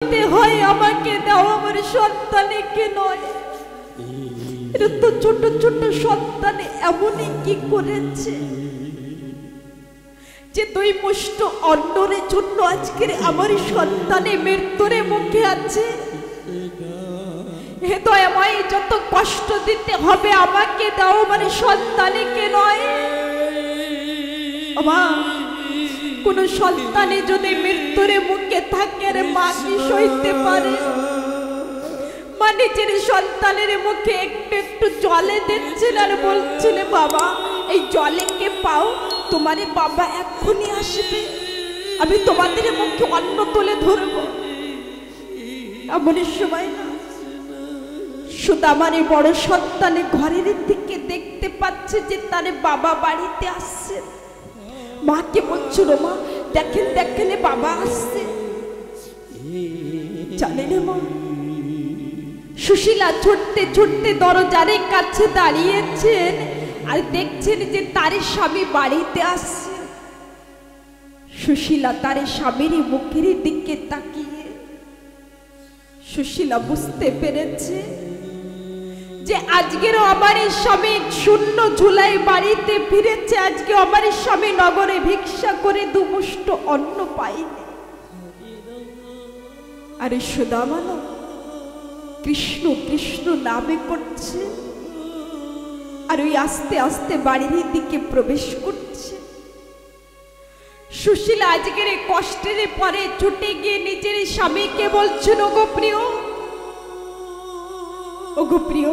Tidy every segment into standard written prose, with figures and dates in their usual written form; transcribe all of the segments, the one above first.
হয় আমাকে দাও, আমার সন্তানকে নয়। এটা তো ছোট ছোট সন্তান এমনই কি করেছে যে দুই মুষ্ট অন্নের জন্য আজকের আমার সন্তানে মৃত্যুর মুখে আছে। হে দয়াময়, যত কষ্ট দিতে হবে আমাকে দাও, আমার সন্তানকে নয়। কোন সন্তানে যদি মৃত্যুর মুখে থাকে আর মা কি সইতে পারে? মা নিজের সন্তানের মুখে একটু একটু জলে দিচ্ছেন আর বলছেন, বাবা এই জলে কে পাও, তোমার বাবা এক্ষুনি আসবে, আমি তোমাদের মুখে অন্ন তুলে ধরবো। এমন সময় না শুধু আমার বড় সন্তানের ঘরের দিকে দেখতে পাচ্ছে যে তার বাবা বাড়িতে আসছে। মাকে বলছিল, মা দেখেন দেখেন বাবা আসছে। জানেন মা, সুশীলা ছুটতে ছুটতে দরজার কাছে দাঁড়িয়েছেন আর দেখছেন যে তার স্বামী বাড়িতে আসছে। সুশীলা তার স্বামীর মুখের দিকে তাকিয়ে সুশীলা বুঝতে পেরেছে যে আজকের আমার স্বামী শূন্য ঝুলাই বাড়িতে ফিরেছে। আজকে আমার স্বামী নগরে ভিক্ষা করে দুমুষ্ট অন্ন পায়নি। আরে সুদামা কৃষ্ণ কৃষ্ণ নামে করছে আর ওই আস্তে আস্তে বাড়ির দিকে প্রবেশ করছে। সুশীলা আজকের কষ্টের পরে ছুটে গিয়ে নিজের স্বামীকে বলছেন, ওগো প্রিয়, ওগো প্রিয়,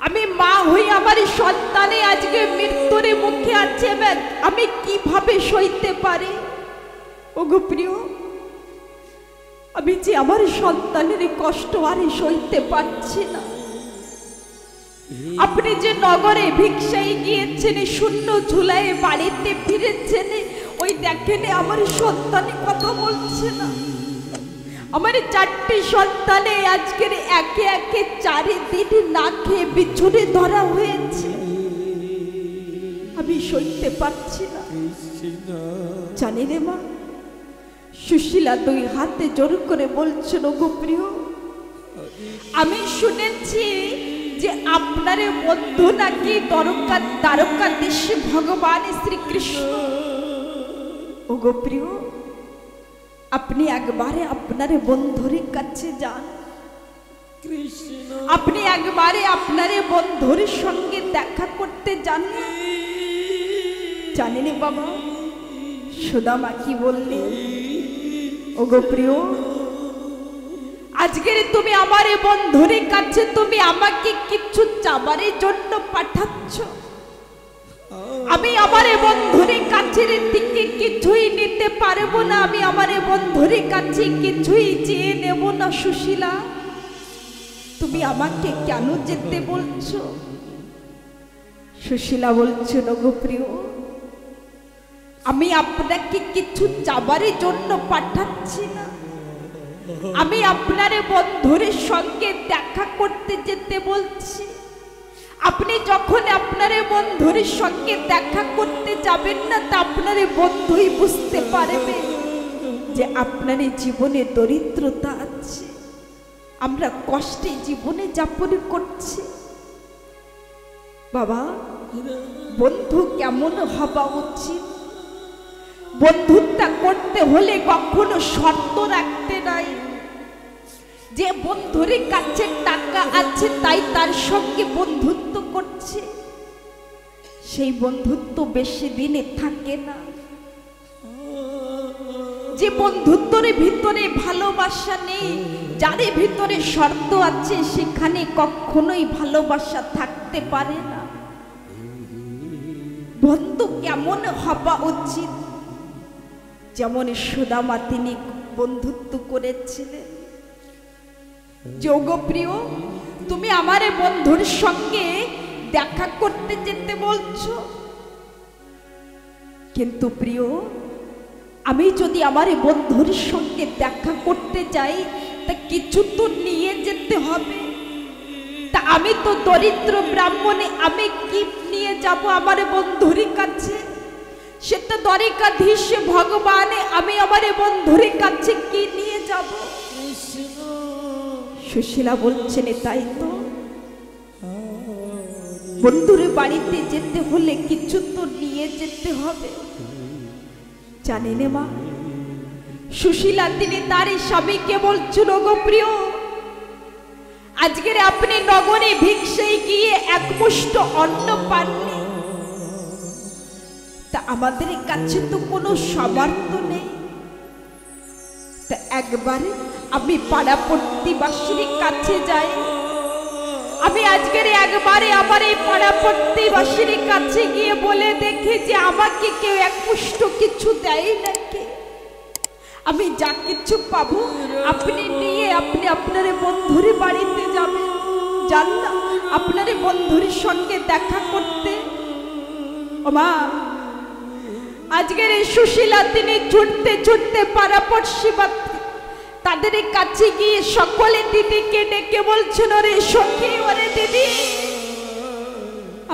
আমি মা হয়ে আমার সন্তানে আজকে মৃত্যুর মুখে আছে, আমি কিভাবে সইতে পারি? ওগো প্রিয়, আমি যে আমার সন্তানের কষ্ট আর সইতে পারছি না। আপনি যে নগরে ভিক্ষায় গিয়েছেন, শূন্য ঝুলায় বাড়িতে ফিরেছেন, ওই দেখেন আমার সন্তানের কথা বলছে না। আমার চারটি সন্তানে আজকের একে একে 4 দিন না খেয়ে বিছুনে ধরা হয়েছে, আমি সইতে পারছি না। জানি রে মা, সুশীলা 2 হাতে জোর করে বলছেন, ওগো প্রিয়, আমি শুনেছি যে আপনার বন্ধু নাকি দ্বারকাধীশ ভগবান শ্রীকৃষ্ণ। ওগো প্রিয়, আপনি একবারে আপনার বন্ধুর কাছে যান, আপনি একবারে আপনার বন্ধুর সঙ্গে দেখা করতে যান। জানেন বাবা, সুদামা কি বললে? ওগো প্রিয়, আজকের তুমি আমার বন্ধুর কাছে তুমি আমাকে কিছু চাবার জন্য পাঠাচ্ছ। আমি আমার বন্ধুর কাছের দিকে কিছুই নিতে পারবো না, আমি আমার বন্ধুর কাছে কিছুই চেয়ে নেব না। সুশীলা, তুমি আমাকে কেন যেতে বলছো? সুশীলা বলছেন, ওগো প্রিয়, আমি আপনাকে কিছু চাবার জন্য পাঠাচ্ছি না, আমি আপনার বন্ধুর সঙ্গে দেখা করতে যেতে বলছি। আপনি যখন আপনার বন্ধুর সঙ্গে দেখা করতে যাবেন না, তা আপনার বন্ধুই বুঝতে পারবে যে আপনার জীবনে দরিদ্রতা আছে, আমরা কষ্টে জীবনে যাপন করছি। বাবা, বন্ধু কেমন হওয়া উচিত? বন্ধুত্ব করতে হলে কখনো শর্ত রাখতে নাই যে বন্ধুর কাছে টাকা আছে তাই তার সঙ্গে বন্ধুত্ব করছে, সেই বন্ধুত্ব বেশি দিনে থাকে না। যে বন্ধুত্বের ভিতরে ভালোবাসা নেই, যার ভিতরে শর্ত আছে, সেখানে কখনোই ভালোবাসা থাকতে পারে না। বন্ধু কেমন হওয়া উচিত? যেমন সুদামা তিনি বন্ধুত্ব করেছিলেন। যোগ প্রিয়, তুমি আমার বন্ধুর সঙ্গে দেখা করতে যেতে বলছো, কিন্তু প্রিয়, আমি যদি আমার বন্ধুর সঙ্গে দেখা করতে যাই তা কিছু তো নিয়ে যেতে হবে। তা আমি তো দরিদ্র ব্রাহ্মণে, আমি কি নিয়ে যাব আমার বন্ধুর কাছে? সেটা দ্বারিকাধীশ ভগবান, আমি আমার বন্ধুর কাছে কি নিয়ে যাব? সুশীলা বলছেন, তাই তো, বন্ধুর বাড়িতে যেতে হলে কিছু তো নিয়ে যেতে হবে। জানেন মা, সুশীলা তিনি তার স্বামীকে বলছিল, গো প্রিয়, আজকের আপনি নগরে ভিক্ষায় গিয়ে এক মুষ্ট অন্ন পাননি, তা আমাদের কাছে তো কোনো সামর্থ্য নেই, তা একবার আমি পাড়া প্রতিবাসীর কাছে যাই, আমি আজকের একবারে আমার এই পাড়া প্রতিবাসীর কাছে গিয়ে বলে দেখি যে আমাকে কেউ এক মুষ্ট কিছু দেয় নাকি, আমি যা কিছু পাবো আপনি নিয়ে আপনি আপনার বন্ধুর বাড়িতে যাবেন, যান না আপনার বন্ধুর সঙ্গে দেখা করতে। ও মা, আজকের এই সুশীলা তিনি ছুটতে ছুটতে পাড়াপড়শি তাদের কাছে গিয়ে সকলে দিদিকে ডেকে বলছেন, ওরে সখী, ওরে দিদি,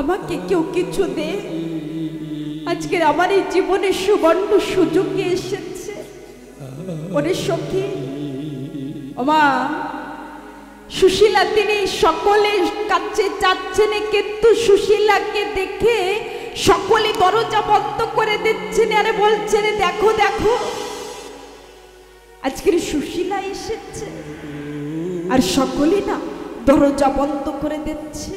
আমাকে কেউ কিছু দে, আজকের আমার এই জীবনে সুবর্ণ সুযোগ এসেছে। ওরে সখী, ও মা, সুশীলা তিনি সকলের কাছে যাচ্ছেন, কিন্তু সুশীলাকে দেখে সকলে দরজা বন্ধ করে দিচ্ছেন, আরে বলছেন, দেখো দেখো, আজকের সুশীলা এসেছে, আর সকলে না দরজা বন্ধ করে দিচ্ছে।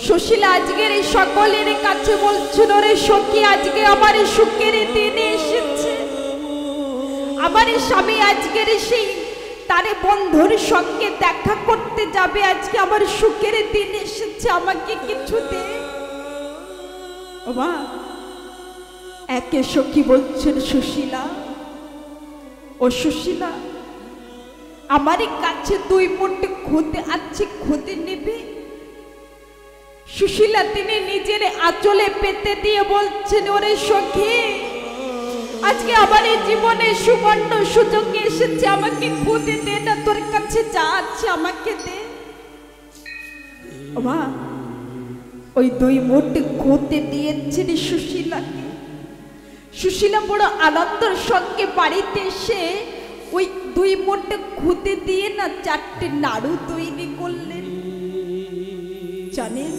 সুশীলা আজকের এই সকলের কাছে বলছেন, ওরে সখী, আজকে আমার সুখের দিন এসেছে, আমার স্বামী আজকের সেই তারে বন্ধুর সঙ্গে দেখা করতে যাবে, আজকে আমার সুখের দিন এসেছে, আমাকে কিছু দে। ও মা, একে সখী বলছেন, সুশীলা, ও সুশীলা, আমার কাছে 2 মুঠো খুদে আছে, খুদে নেবে? সুশীলা তিনি নিজের আঁচলে পেতে দিয়ে বলছেন, ওরে সখী, আজকে আমার এই জীবনে সুবর্ণ সুযোগ এসেছে, আমাকে খুদে দে না, তোর কাছে যা আছে আমাকে দে। ও মা, ওই 2 মুঠো খুদে দিয়েছেন সুশীলাকে। সুশীলা বড় আনন্দের সঙ্গে বাড়িতে এসে ওই 2 মুঠো খুদে দিয়ে না 4টে নাড়ু তৈরি করলেন। জানেন,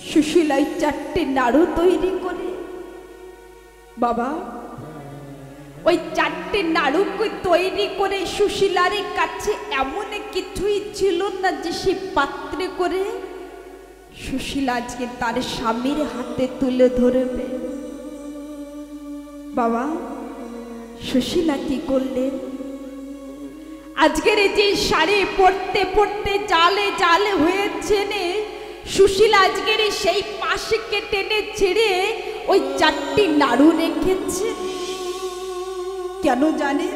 সুশীলা 4টে নাড়ু তৈরি করে, বাবা, ওই 4টে নাড়ুকে তৈরি করে সুশীলার কাছে এমন কিছুই ছিল না যে সে পাত্রে করে সুশীলা আজকে তার স্বামীর হাতে তুলে ধরবে। বাবা, সুশীলা কি করলেন? আজকের এই যে শাড়ি পরতে পরতে জালে জালে হয়েছে, সুশীলা আজকের সেই পাশে টেনে ছেড়ে ওই 4টি নাড়ু রেখেছে। কেন জানে?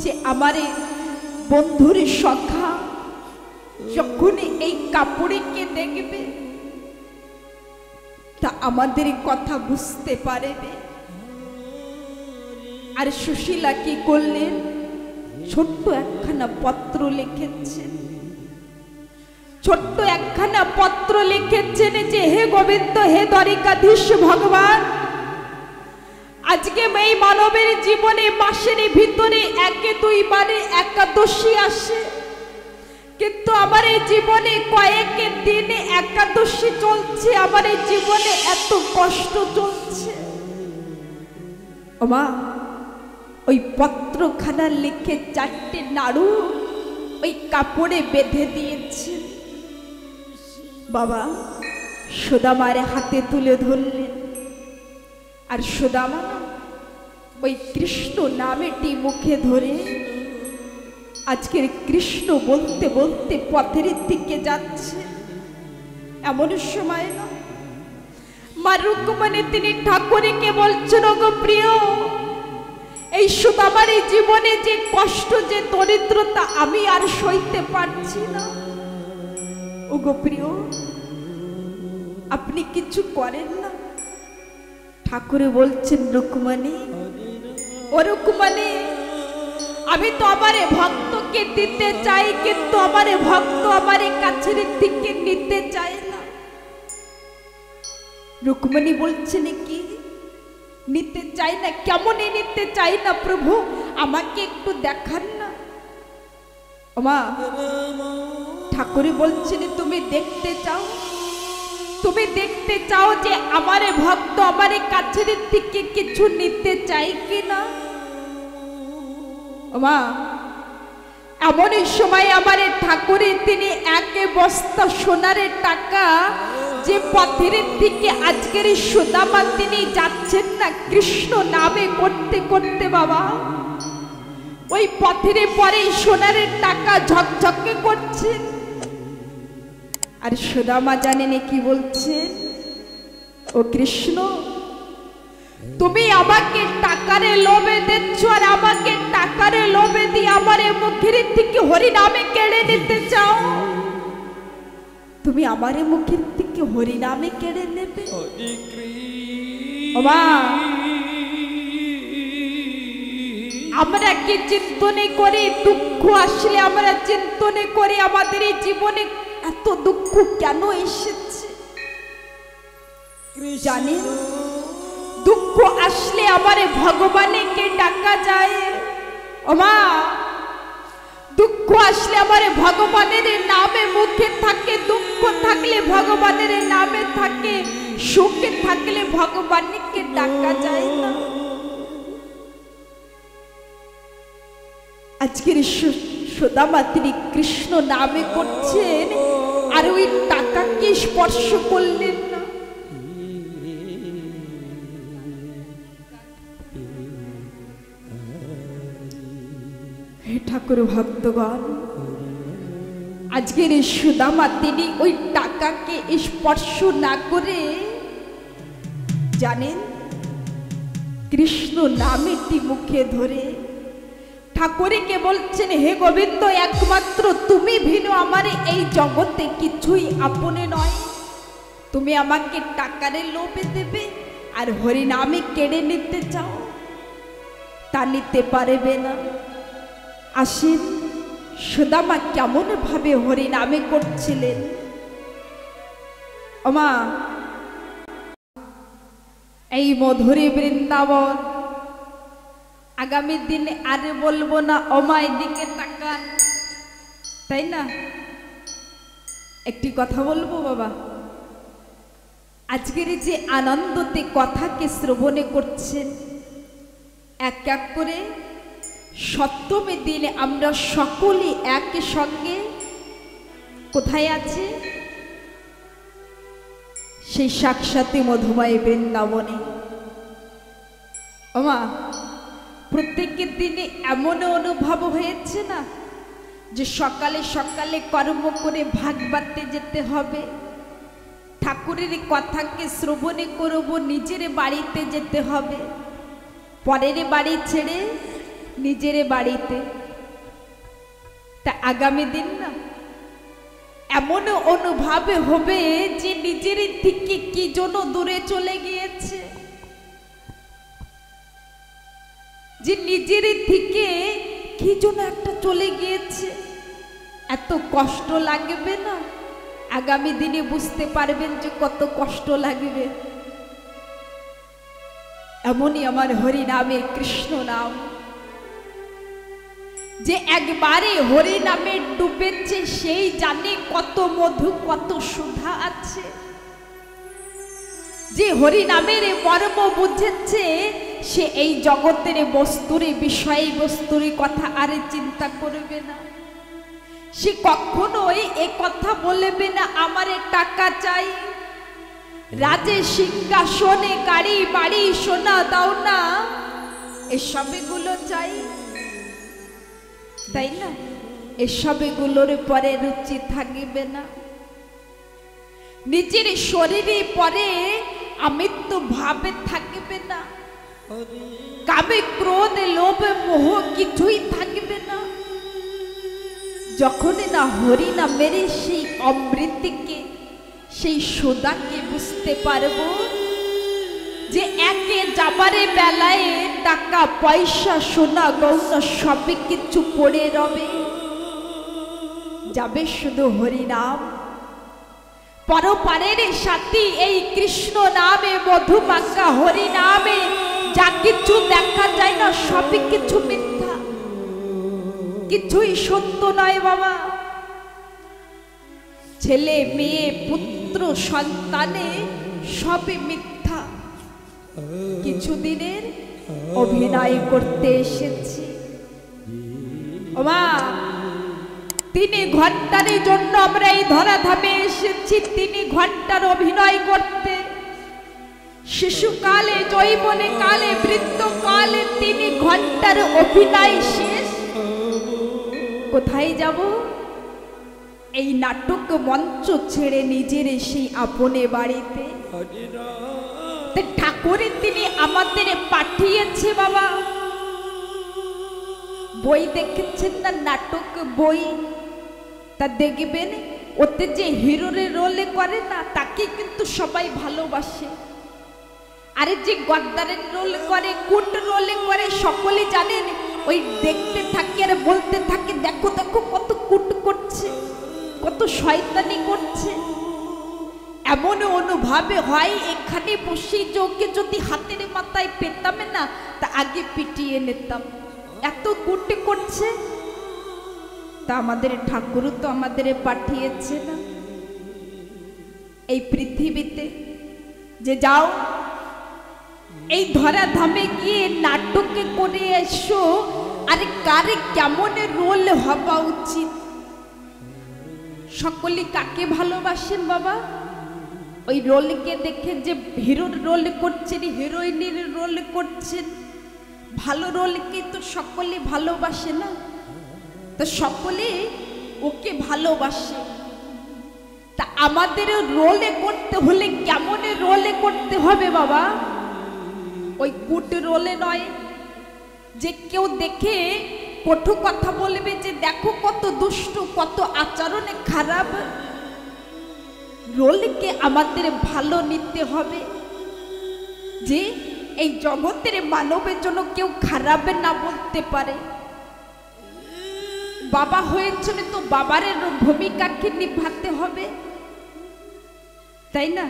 যে আমার বন্ধুর সখা যখন এই কাপড়কে দেখবে তা আমাদের কথা বুঝতে পারবে। আর সুশীলা কি করলেন? ছোট্ট একখানা পত্র লিখেছেন, ছোট্ট একখানা পত্র লিখেছেন যে, হে গোবিন্দ, হে দ্বারিকাধীশ ভগবান, আজকে এই মানবের জীবনে মাসের ভিতরে 1-2 বারে একাদশী আসে, কিন্তু আমার এই জীবনে কয়েক দিনে একাদশী চলছে, আমার এই জীবনে এত কষ্ট চলছে। ও মা, ওই পত্রখানা লিখে 4টে নাড়ু ওই কাপড়ে বেঁধে দিয়েছে। বাবা, সুদামার হাতে তুলে ধরলেন, আর সুদামা ওই কৃষ্ণ নামেটি মুখে ধরে আজকের কৃষ্ণ বলতে বলতে পথের দিকে যাচ্ছে। এমন সময় না, মা রুক্মিণী তিনি ঠাকুরকে বলছেন, ওগো প্রিয়, এই সুদামার জীবনে যে কষ্ট, যে দরিদ্রতা আমি আর সইতে পারছি না। ওগো প্রিয়, আপনি কিছু করেন না। ঠাকুরে বলছেন, রুক্মিণী, ও রুক্মিণী, আমি তো আমার ভক্তকে দিতে চাই, কিন্তু আমার ভক্ত আমার কাছের দিকে নিতে চায় না। রুকমণি বলছেন কি নিতে চাই না, কেমনই নিতে চাই না প্রভু, আমাকে একটু দেখান না। মা ঠাকুর বলছেন তুমি দেখতে চাও, তুমি দেখতে চাও যে আমারে ভক্ত আমারে কাছের থেকে কিছু নিতে চাই কিনা। মা এমনই সময় আমারে ঠাকুরে তিনি একে বস্তা সোনারের টাকা যে পথের দিকে আজকের সুদামা তিনি যাচ্ছেন না কৃষ্ণ নামে করতে করতে, বাবা ওই পথের পরে সোনারের টাকা ঝকঝকে করছে। আর সুদামা জানেন কি বলছেন, ও কৃষ্ণ তুমি আমাকে টাকারে লোভে দিচ্ছ, আর আমাকে টাকারে লোভে দিয়ে আমার মুখের থেকে হরি নামে কেড়ে নিতে চাও। তুমি আমার মুখের থেকে হরি নামে কেড়ে নেবে। মা আমরা কি চিন্তনে করি, দুঃখ আসলে আমরা চিন্তনে করি আমাদের এই জীবনে এত দুঃখ কেন এসেছে। জানি দুঃখ আসলে আমারে ভগবানকে ডাকা যায়। ওমা দুঃখ আসলে আমারে ভগবানের নামে মুখে থাকে, দুঃখ থাকলে ভগবানের নামে থাকে, সুখে থাকলে ভগবানকে ডাকা যায় না। আজকের সুদামা তিনি কৃষ্ণ নামে করছেন, আর ওই টাকাকে স্পর্শ করলেন না। হে ঠাকুর ভক্তগণ, আজকের সুদামা তিনি ওই টাকাকে স্পর্শ না করে জানেন কৃষ্ণ নামেটি মুখে ধরে ঠাকুরকে বলছেন, হে গোবিন্দ একমাত্র তুমি ভিন্ন আমার এই জগতে কিছুই আপনে নয়। তুমি আমাকে টাকারে লোভে দেবে আর হরি নামে কেড়ে নিতে চাও, তা নিতে পারবে না। আসেন সুদামা কেমন ভাবে হরি নামে করছিলেন। ওমা এই মধুরী বৃন্দাবন, আগামী দিনে আর বলবো না ওমা এদিকে তাকান, তাই না? একটি কথা বলবো বাবা, আজকের যে আনন্দতে কথাকে শ্রবণে করছেন, এক এক করে সপ্তমী দিনে আমরা সকলে একই সঙ্গে কোথায় আছে? সেই সাক্ষাৎ মধুময় বৃন্দাবনে। ওমা প্রত্যেকের দিনে এমন অনুভব হয়েছে না যে সকালে সকালে কর্ম করে ভাগ বাড়তে যেতে হবে, ঠাকুরের কথাকে শ্রবণে করব, নিজের বাড়িতে যেতে হবে, পরের বাড়ি ছেড়ে নিজের বাড়িতে। তা আগামী দিন না এমন অনুভব হবে যে নিজের থেকে কি জন্য দূরে চলে গিয়েছে, যে নিজের থেকে কি জন্য একটা চলে গিয়েছে। এত কষ্ট লাগবে না? আগামী দিনে বুঝতে পারবেন যে কত কষ্ট লাগবে। এমনই আমার হরি নামে কৃষ্ণ নাম, যে একবারে হরি নামে ডুবেছে সেই জানে কত মধু কত সুধা আছে। যে হরি নামের মর্ম বুঝেছে সে এই জগতের বস্তুর বিষয় বস্তুর কথা আর চিন্তা করবে না। সে কখনোই এ কথা বলবে না আমারে টাকা চাই, রাজে সিংহাসনে গাড়ি বাড়ি সোনা দাও না, এসবগুলো চাই, তাই না? এসবগুলোর পরে রুচি থাকবে না। নিজের শরীরে পরে আমৃত্যু ভাবে থাকবে না, কামে ক্রোধ লোভ মোহ কিছুই থাকবে না। যখন না হরি নামের সেই অমৃতকে সেই সুধাকে বুঝতে পারবো যে একে যাবারে বেলায় টাকা পয়সা সোনা গৌনা সবই কিছু পড়ে রবে, যাবে শুধু হরি নাম। পরপারের সাথী এই কৃষ্ণ নামে মধুমাখা হরি নামে যা কিছু দেখা যায় না সবই কিছু মিথ্যা, কিছুই সত্য নয় বাবা। ছেলে মেয়ে পুত্র সন্তানে সবই মিথ্যা। কিছুদিনের অভিনয় করতে এসেছি ওমা, 3 ঘন্টার জন্য আমরা এই ধরাধামে এসেছি, 3 ঘন্টার অভিনয় করতে। শিশুকালে, যৌবনে কালে, বৃদ্ধকালে 3 ঘন্টার অভিনয় শেষ। কোথায় যাব? এই নাটক মঞ্চ ছেড়ে নিজের সেই আপনে বাড়িতে। ঠাকুরের তিনি আমাদের পাঠিয়েছে বাবা। বই দেখেছেন না, নাটক বই, তা দেখবেন ওতে যে হিরোরে রোলে করে না তাকে কিন্তু সবাই ভালোবাসে, আরে যে গদ্দারের রোল করে, কুট রোলে করে, সকলে জানেন ওই দেখতে থাকে আর বলতে থাকে দেখো দেখো কত কুট করছে, কত শয়তানি করছে। এমন অনুভবে হয় এখানে বসে যোগে যদি হাতের মাথায় পেতাম না তা আগে পিটিয়ে নিতাম, এত কুট করছে। তা আমাদের ঠাকুর তো আমাদের পাঠিয়েছে না এই পৃথিবীতে যে যাও এই ধরাধামে গিয়ে নাটকে করে এসো, আরে কারে কেমন রোল হওয়া উচিত। সকলে কাকে ভালোবাসেন বাবা? ওই রোলকে দেখে যে হিরোর রোল করছেন, হিরোইনের রোল করছেন, ভালো রোলকে তো সকলে ভালোবাসে না, তো সকলে ওকে ভালোবাসে। তা আমাদের রোলে করতে হলে কেমন রোলে করতে হবে বাবা? ওই কুট রোলে নয় যে কেউ দেখে কটু কথা বলবে যে দেখো কত দুষ্ট, কত আচরণে খারাপ। রোলকে আমাদের ভালো নিতে হবে যে এই জগতের মানবের জন্য কেউ খারাপ না বলতে পারে। বাবা হয়েছেন তো বাবার ভূমিকাকে নিভাতে হবে, তাই না?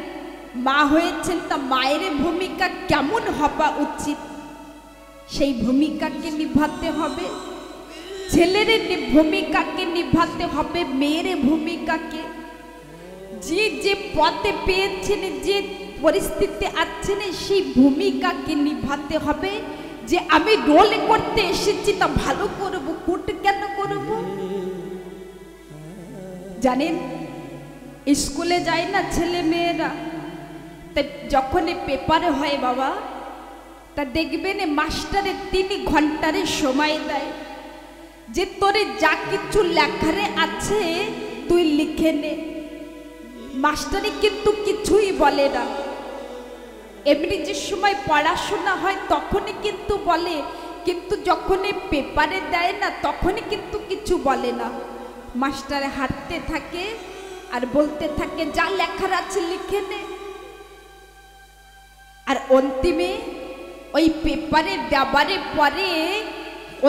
মা হয়েছেন তা মায়ের ভূমিকা কেমন হওয়া উচিত সেই ভূমিকাকে নিভাতে হবে। ছেলের ভূমিকাকে নিভাতে হবে, মেয়ের ভূমিকাকে। যে যে পথে পেয়েছেন, যে পরিস্থিতি আছেন সেই ভূমিকাকে নিভাতে হবে। যে আমি রোল করতে এসেছি তা ভালো করব, কুট কেন করব? জানেন স্কুলে যায় না ছেলে মেয়েরা, তাই যখন পেপারে হয় বাবা তা দেখবেন মাস্টারে 3 ঘন্টার সময় দেয় যে তোরে যা কিছু লেখারে আছে তুই লিখে নে। মাস্টারে কিন্তু কিছুই বলে না, এমনি যে সময় পড়াশোনা হয় তখনই কিন্তু বলে, কিন্তু যখন পেপারে দেয় না তখনই কিন্তু কিছু বলে না। মাস্টারে হাঁটতে থাকে আর বলতে থাকে যা লেখার আছে লিখে নে। আর অন্তিমে ওই পেপারে দেওয়ার পরে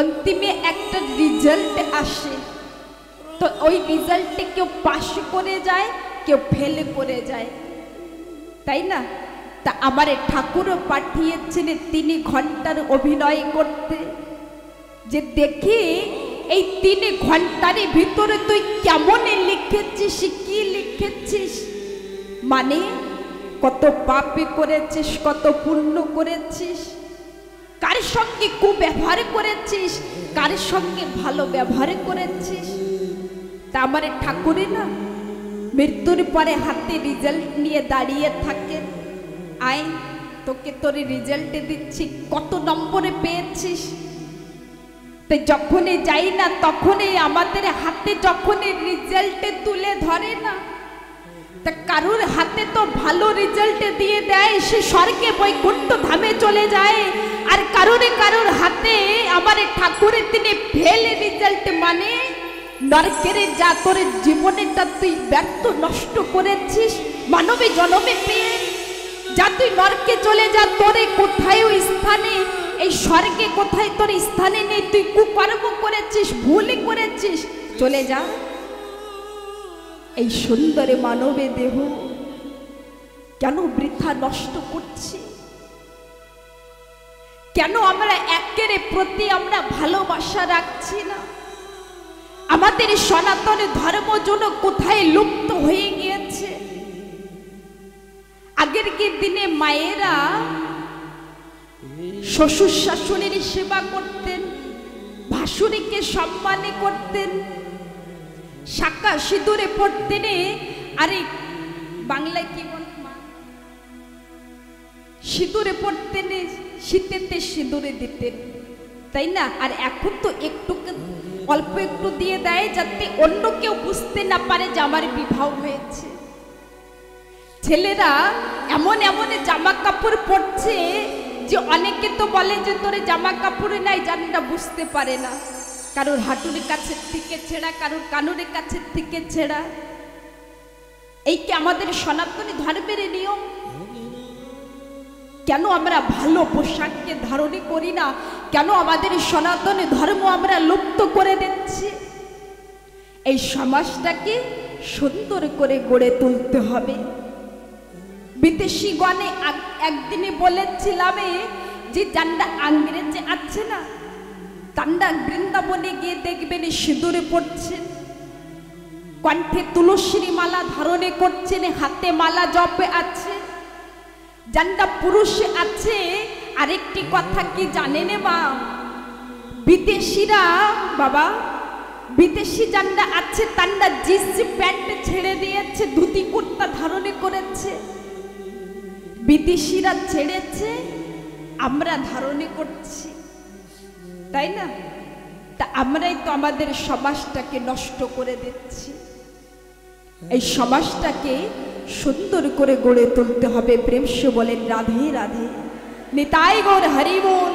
অন্তিমে একটা রেজাল্ট আসে, তো ওই রেজাল্টে কেউ পাস করে যায়, কেউ ফেল করে যায়, তাই না? তা আমার ঠাকুরও পাঠিয়েছেন 3 ঘন্টার অভিনয় করতে, যে দেখি এই 3 ঘন্টার ভিতরে তুই কেমন লিখেছিস, কি লিখেছিস, মানে কত পাপে করেছিস, কত পুণ্য করেছিস, কার সঙ্গে কুব্যবহার করেছিস, কার সঙ্গে ভালো ব্যবহার করেছিস। তা আমার ঠাকুরে না মৃত্যুর পরে হাতে রেজাল্ট নিয়ে দাঁড়িয়ে থাকেন, আয় তোকে তোর রেজাল্ট দিচ্ছি, কত নম্বরে পেয়েছিস। তাই যখনই যাই না তখনই আমাদের হাতে যখনই রেজাল্টে তুলে ধরে না, তা কারুর হাতে তো ভালো রেজাল্ট দিয়ে দেয়, সে স্বর্গে বৈকুণ্ঠ ধামে চলে যায়। আর কারুর হাতে আমার ঠাকুরের তিনি ফেল রেজাল্ট, মানে নরকের যা তোর জীবনেটা তুই ব্যর্থ নষ্ট করেছিস মানবে জন্মে পেয়ে, যা তুই নরকে চলে যা, তোরে কোথায় স্থানে এই স্বর্গে কোথায় তোর স্থানে নেই, তুই কুকর্ম করেছিস, ভুল করেছিস, চলে যা। এই সুন্দরে মানবে দেহ কেন বৃথা নষ্ট করছি? কেন আমরা একের প্রতি আমরা ভালোবাসা রাখছি না? আমাদের সনাতন ধর্ম যেন কোথায় লুপ্ত হয়ে গিয়েছে। আগের দিনে মায়েরা শ্বশুর শাশুড়ির সেবা করতেন, ভাসুরীকে সম্মান করতেন, শাঁখা সিঁদুরে পড়তেন। আরে বাংলায় কি বল, সিঁদুরে পড়তেন, শীতেতে সিঁদুরে দিতেন, তাই না? আর এখন তো একটু অল্প একটু দিয়ে দেয় যাতে অন্য কেউ বুঝতে না পারে যে আমার বিবাহ হয়েছে। ছেলেরা এমন এমন জামা কাপড় পরছে যে অনেকে তো বলে যে তোরে জামা কাপড়ে নাই, জানটা বুঝতে পারে না। কারোর হাঁটুর কাছের থেকে ছেঁড়া, কারোর কানুরের কাছের থেকে ছেঁড়া। এই কি আমাদের সনাতনী ধর্মের নিয়ম? কেন আমরা ভালো পোশাককে ধারণই করি না? কেন আমাদের সনাতনী ধর্ম আমরা লুপ্ত করে দিচ্ছি? এই সমাজটাকে সুন্দর করে গড়ে তুলতে হবে। বিদেশি গণে একদিনে বলেছিলাম যে যান্ডা আংরেজে আছে না, তান্ডা বৃন্দাবনে গিয়ে দেখবেন সিঁদুরে পড়ছেন, কণ্ঠে তুলসীর মালা ধারণে করছেন, হাতে মালা জপে আছে। যান্ডা পুরুষে আছে। আরেকটি কথা কি জানেন মা? বিদেশিরা বাবা, বিদেশি যান্ডা আছে তান্ডা জিন্স প্যান্ট ছেড়ে দিয়েছে, ধুতি কুর্তা ধারণে করেছে। বিদেশিরা ছেড়েছে, আমরা ধারণে করছি, তাই না? তা আমরাই তো আমাদের সমাজটাকে নষ্ট করে দিচ্ছি। এই সমাজটাকে সুন্দর করে গড়ে তুলতে হবে। প্রেমসে বলেন রাধে রাধে, নিতাই গৌর হরি বল।